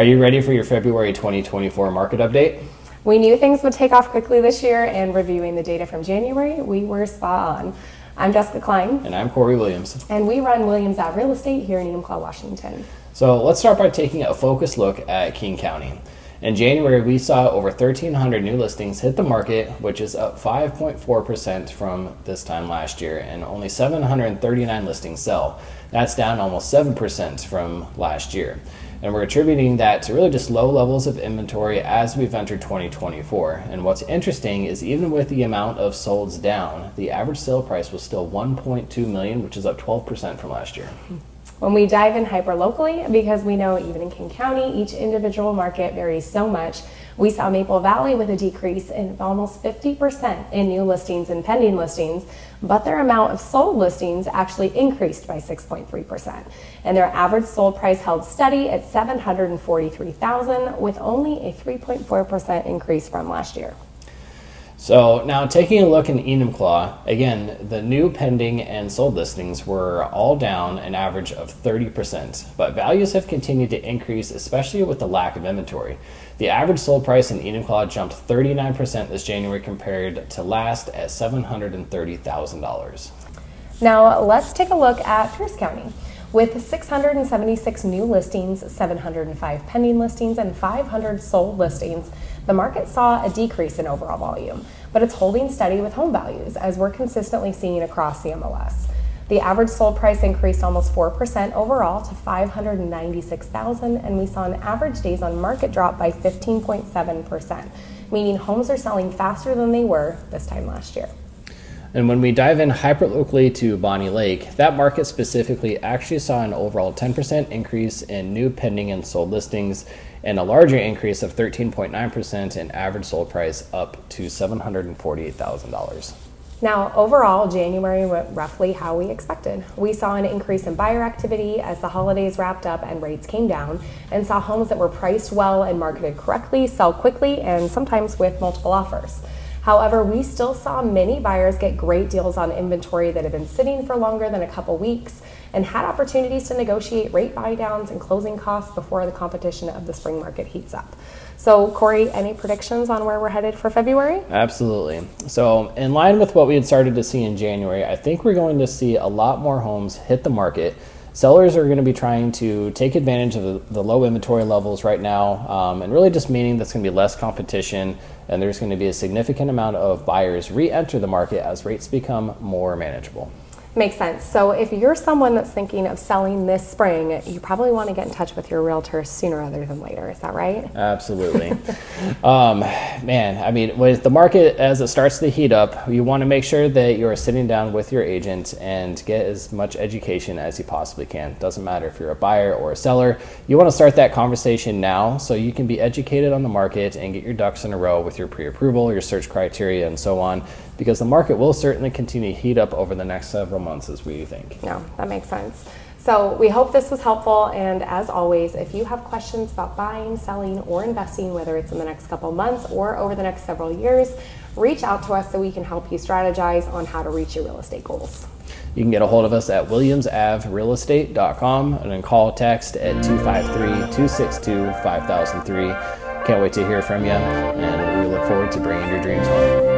Are you ready for your February 2024 market update? We knew things would take off quickly this year, and reviewing the data from January, we were spot on. I'm Jessica Klein. And I'm Cory Williams. And we run Williams Ave Real Estate here in Enumclaw, Washington. So let's start by taking a focused look at King County. In January, we saw over 1,300 new listings hit the market, which is up 5.4% from this time last year, and only 739 listings sell. That's down almost 7% from last year. And we're attributing that to really just low levels of inventory as we've entered 2024. And what's interesting is even with the amount of solds down, the average sale price was still $1.2 million, which is up 12% from last year. When we dive in hyper locally, because we know even in King County, each individual market varies so much, we saw Maple Valley with a decrease in almost 50% in new listings and pending listings, but their amount of sold listings actually increased by 6.3%. And their average sold price held steady at $743,000 with only a 3.4% increase from last year. So now taking a look in Enumclaw, again, the new pending and sold listings were all down an average of 30%, but values have continued to increase, especially with the lack of inventory. The average sold price in Enumclaw jumped 39% this January compared to last at $730,000. Now let's take a look at Pierce County. With 676 new listings, 705 pending listings, and 500 sold listings, the market saw a decrease in overall volume, but it's holding steady with home values, as we're consistently seeing across the MLS. The average sold price increased almost 4% overall to $596,000, and we saw an average days on market drop by 15.7%, meaning homes are selling faster than they were this time last year. And when we dive in hyperlocally to Bonney Lake, that market specifically actually saw an overall 10% increase in new pending and sold listings and a larger increase of 13.9% in average sold price up to $748,000. Now, overall, January went roughly how we expected. We saw an increase in buyer activity as the holidays wrapped up and rates came down, and saw homes that were priced well and marketed correctly sell quickly and sometimes with multiple offers. However, we still saw many buyers get great deals on inventory that had been sitting for longer than a couple weeks and had opportunities to negotiate rate buy downs and closing costs before the competition of the spring market heats up. So, Cory, any predictions on where we're headed for February? Absolutely. So, in line with what we had started to see in January, I think we're going to see a lot more homes hit the market. Sellers are going to be trying to take advantage of the low inventory levels right now, and really just meaning that's going to be less competition, and there's going to be a significant amount of buyers re-enter the market as rates become more manageable. Makes sense. So if you're someone that's thinking of selling this spring, you probably want to get in touch with your realtor sooner rather than later. Is that right? Absolutely. Man, I mean, with the market as it starts to heat up, you want to make sure that you're sitting down with your agent and get as much education as you possibly can. Doesn't matter if you're a buyer or a seller. You want to start that conversation now so you can be educated on the market and get your ducks in a row with your pre-approval, your search criteria, and so on, because the market will certainly continue to heat up over the next several months, as we think. No, that makes sense. So we hope this was helpful, and as always, if you have questions about buying, selling, or investing, whether it's in the next couple months or over the next several years, reach out to us so we can help you strategize on how to reach your real estate goals. You can get a hold of us at williamsaverealestate.com and then call or text at 253-262-5003. Can't wait to hear from you, and we look forward to bringing your dreams home.